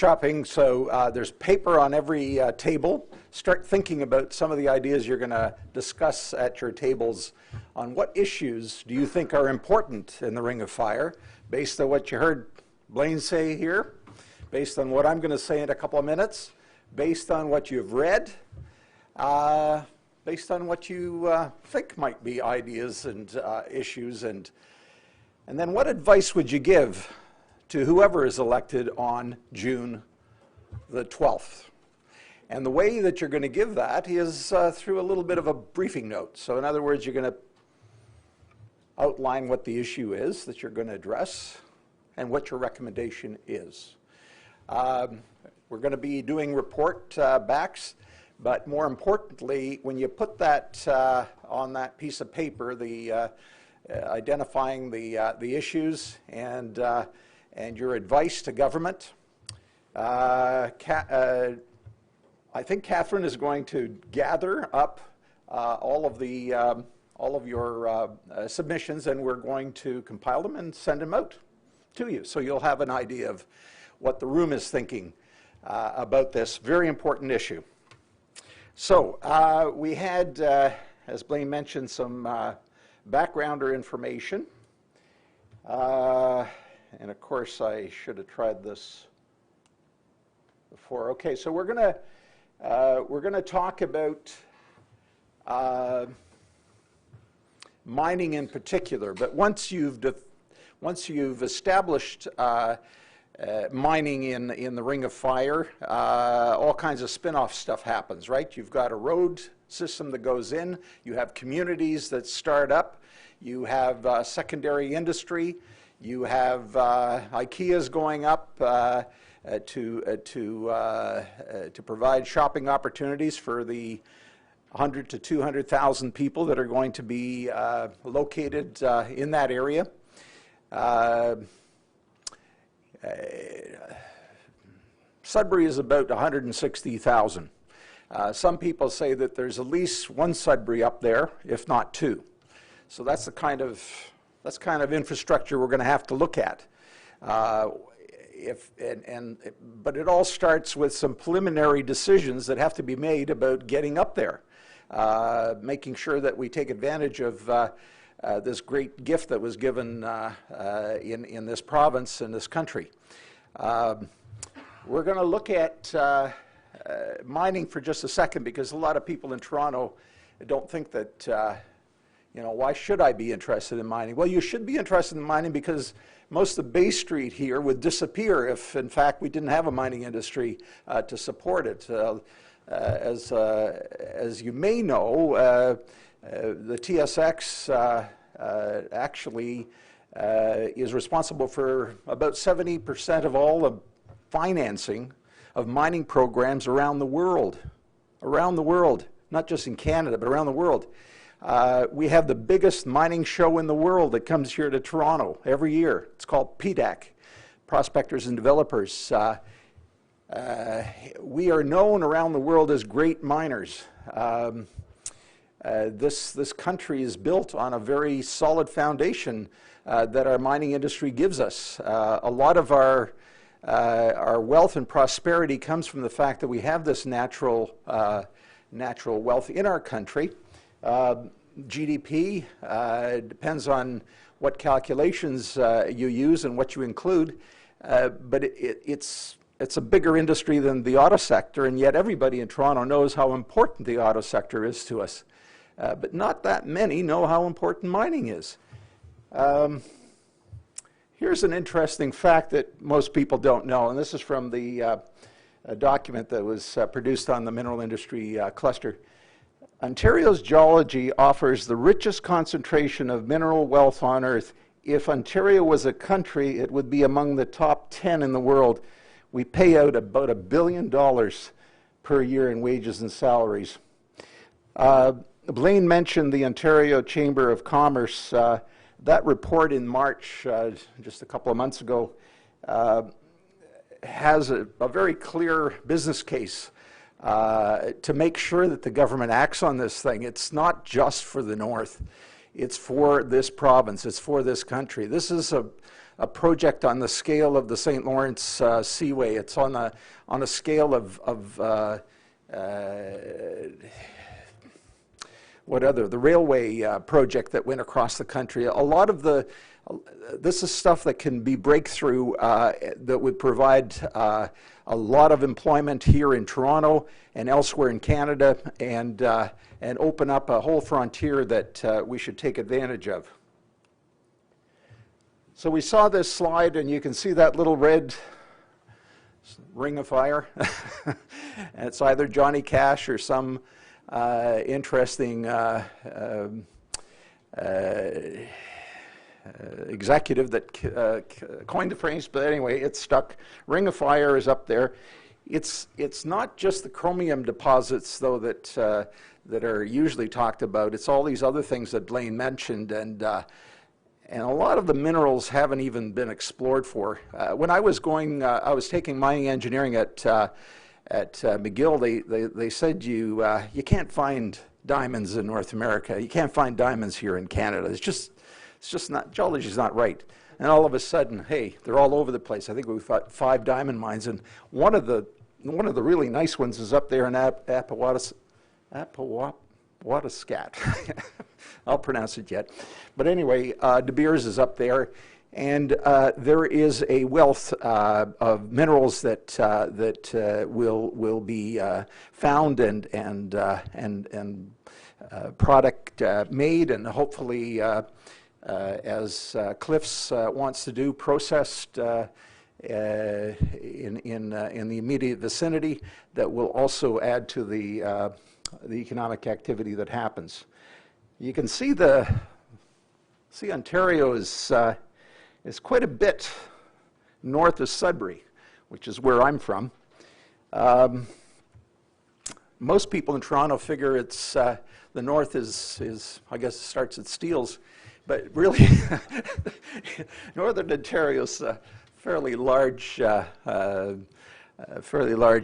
Shopping, so there's paper on every table. Start thinking about some of the ideas you're going to discuss at your tables on what issues do you think are important in the Ring of Fire, based on what you heard Blaine say here, based on what I'm going to say in a couple of minutes, based on what you've read, based on what you think might be ideas and issues, and then what advice would you give to whoever is elected on June the 12th. And the way that you're going to give that is through a little bit of a briefing note. So in other words, you're going to outline what the issue is that you're going to address and what your recommendation is. We're going to be doing report backs, but more importantly, when you put that on that piece of paper, the identifying the issues and your advice to government. I think Catherine is going to gather up all of your submissions, and we're going to compile them and send them out to you, so you'll have an idea of what the room is thinking about this very important issue. So we had, as Blaine mentioned, some backgrounder information. And of course, I should have tried this before. Okay, so we're gonna talk about mining in particular. But once you've established mining in the Ring of Fire, all kinds of spin-off stuff happens, right? You've got a road system that goes in. You have communities that start up. You have secondary industry. You have IKEAs going up to provide shopping opportunities for the 100 to 200,000 people that are going to be located in that area. Sudbury is about 160,000. Some people say that there's at least one Sudbury up there, if not two. So that's the kind of infrastructure we're going to have to look at. But it all starts with some preliminary decisions that have to be made about getting up there, making sure that we take advantage of this great gift that was given in this province, in this country. We're going to look at mining for just a second, because a lot of people in Toronto don't think that why should I be interested in mining? Well, you should be interested in mining because most of Bay Street here would disappear if, in fact, we didn't have a mining industry to support it. As you may know, the TSX actually is responsible for about 70% of all the financing of mining programs around the world, not just in Canada, but around the world. We have the biggest mining show in the world that comes here to Toronto every year. It's called PDAC, Prospectors and Developers. We are known around the world as great miners. This country is built on a very solid foundation that our mining industry gives us. A lot of our wealth and prosperity comes from the fact that we have this natural wealth in our country. GDP depends on what calculations you use and what you include, but it's a bigger industry than the auto sector, and yet everybody in Toronto knows how important the auto sector is to us. But not that many know how important mining is. Here's an interesting fact that most people don't know, and this is from the document that was produced on the mineral industry cluster. Ontario's geology offers the richest concentration of mineral wealth on Earth. If Ontario was a country, it would be among the top 10 in the world. We pay out about $1 billion per year in wages and salaries. Blaine mentioned the Ontario Chamber of Commerce. That report in March, just a couple of months ago, has a very clear business case to make sure that the government acts on this thing. It's not just for the North. It's for this province. It's for this country. This is a a project on the scale of the St. Lawrence Seaway. It's on a scale of the railway project that went across the country. A lot of this is stuff that can be breakthrough that would provide a lot of employment here in Toronto and elsewhere in Canada, and open up a whole frontier that we should take advantage of. So we saw this slide, and you can see that little red ring of fire. And it's either Johnny Cash or some interesting executive that coined the phrase, but anyway, it's stuck. Ring of fire is up there. It's not just the chromium deposits, though, that are usually talked about. It's all these other things that Blaine mentioned, and a lot of the minerals haven't even been explored for. When I was taking mining engineering at McGill. They said you can't find diamonds in North America. You can't find diamonds here in Canada. It's just not, geology's not right. And all of a sudden, hey, they're all over the place. I think we've got 5 diamond mines, and one of the really nice ones is up there in Apawataskat. I'll pronounce it yet. But anyway, De Beers is up there, and there is a wealth of minerals that will be found and product made, and hopefully, as Cliffs wants to do, processed in the immediate vicinity, that will also add to the economic activity that happens. You can see Ontario is quite a bit north of Sudbury, which is where I'm from. Most people in Toronto figure it's the north is I guess it starts at Steeles, but really Northern Ontario is a fairly large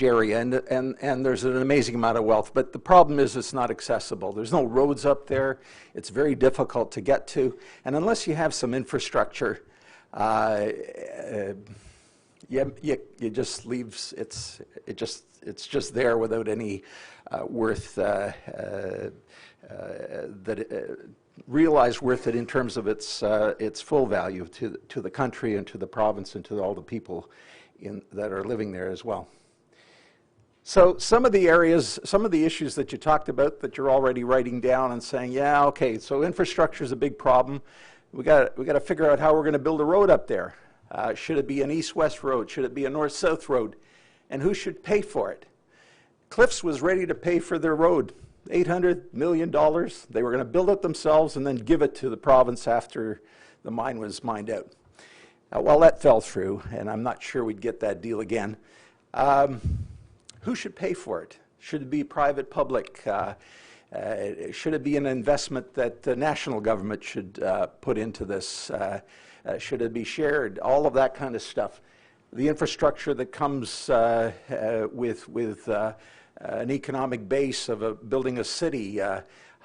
area, and there's an amazing amount of wealth. But the problem is it's not accessible. There's no roads up there. It's very difficult to get to, and unless you have some infrastructure, you just leaves it's just there without any worth realized worth it in terms of its full value to the country and to the province and to all the people that are living there as well. So some of the issues that you talked about that you're already writing down and saying, yeah, okay, so infrastructure is a big problem. We got to figure out how we're going to build a road up there. Should it be an east-west road? Should it be a north-south road? And who should pay for it? Cliffs was ready to pay for their road, $800 million. They were going to build it themselves and then give it to the province after the mine was mined out. Well, that fell through, and I'm not sure we'd get that deal again. Who should pay for it? Should it be private, public? Should it be an investment that the national government should put into this? Should it be shared? All of that kind of stuff. The infrastructure that comes with an economic base of building a city.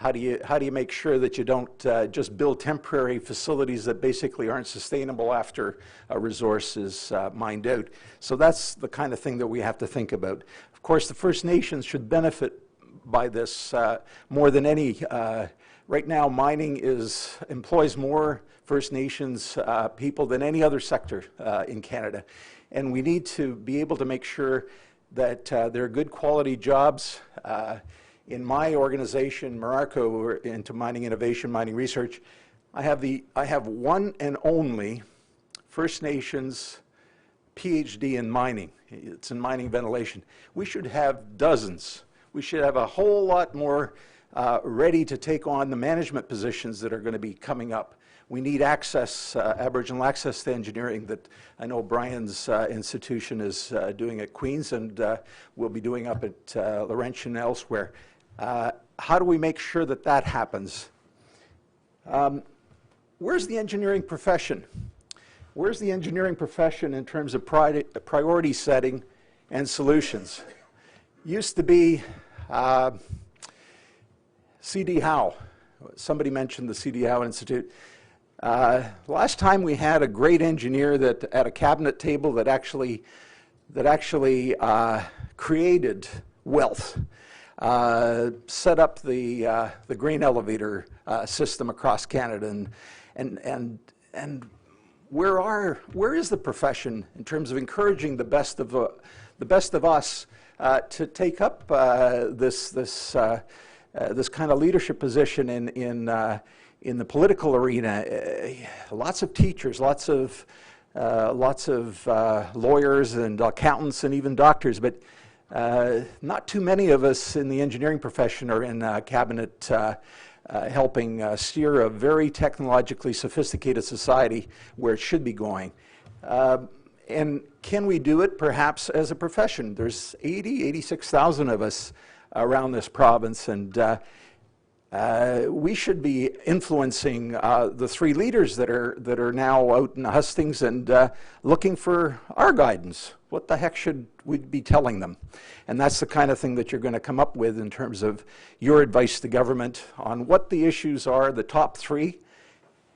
How do you make sure that you don't just build temporary facilities that basically aren't sustainable after a resource is mined out? So that's the kind of thing that we have to think about. Of course, the First Nations should benefit by this more than any. Right now, mining employs more First Nations people than any other sector in Canada. And we need to be able to make sure that there are good quality jobs. In my organization, MIRARCO, we're into mining innovation, mining research. I have one and only First Nations PhD in mining. It's in mining ventilation. We should have dozens. We should have a whole lot more ready to take on the management positions that are going to be coming up. We need access, Aboriginal access to engineering that I know Brian's institution is doing at Queen's, and will be doing up at Laurentian and elsewhere. How do we make sure that that happens? Where's the engineering profession? Where's the engineering profession in terms of priority setting and solutions? Used to be C.D. Howe. Somebody mentioned the C.D. Howe Institute. Last time we had a great engineer that at a cabinet table that actually created wealth, set up the grain elevator system across Canada, and where is the profession in terms of encouraging the best of us to take up this kind of leadership position in the political arena? Lots of teachers, lots of lawyers and accountants and even doctors, but not too many of us in the engineering profession are in cabinet helping steer a very technologically sophisticated society where it should be going. And can we do it perhaps as a profession? There's 86,000 of us around this province, and we should be influencing the three leaders that are now out in hustings and looking for our guidance. What the heck should we be telling them? And that's the kind of thing that you're going to come up with in terms of your advice to government on what the issues are, the top three,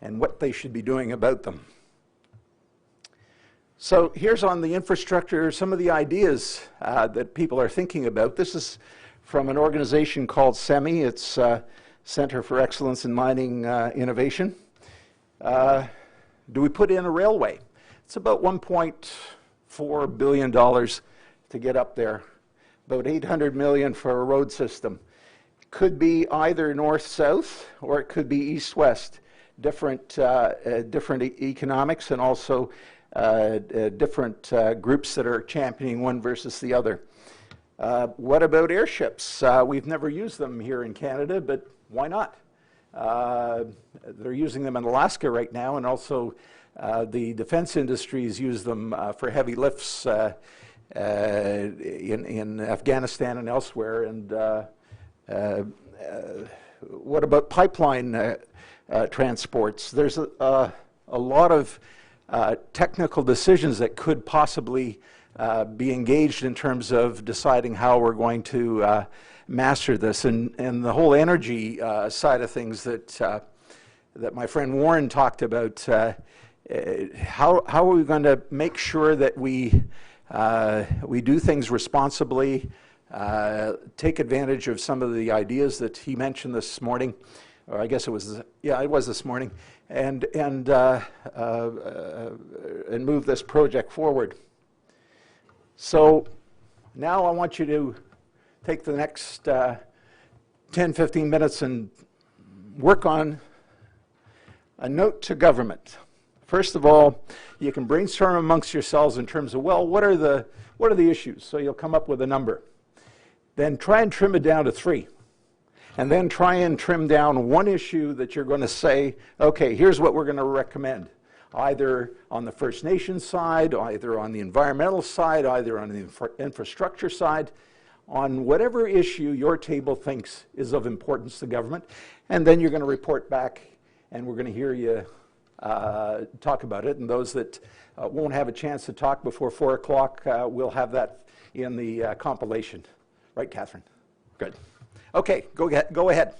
and what they should be doing about them. So here's on the infrastructure some of the ideas that people are thinking about. This is from an organization called CEMI. It's Center for Excellence in Mining Innovation. Do we put in a railway? It's about $1.4 billion to get up there. About $800 million for a road system. Could be either north-south or it could be east-west. Different economics and also different groups that are championing one versus the other. What about airships? We've never used them here in Canada, but why not? They're using them in Alaska right now, and also the defense industries use them for heavy lifts in Afghanistan and elsewhere. And what about pipeline transports? There's a lot of technical decisions that could possibly be engaged in terms of deciding how we're going to master this, and the whole energy side of things that my friend Warren talked about. How are we going to make sure that we do things responsibly, take advantage of some of the ideas that he mentioned this morning, or I guess it was this morning, and move this project forward. So now I want you to take the next 10-15 minutes and work on a note to government. First of all, you can brainstorm amongst yourselves in terms of, well, what are the issues? So you'll come up with a number. Then try and trim it down to 3. And then try and trim down one issue that you're going to say, okay, here's what we're going to recommend. Either on the First Nations side, either on the environmental side, either on the infrastructure side, on whatever issue your table thinks is of importance to government. And then you're going to report back, and we're going to hear you talk about it. And those that won't have a chance to talk before 4 o'clock, we'll have that in the compilation. Right, Catherine? Good. Okay, go ahead.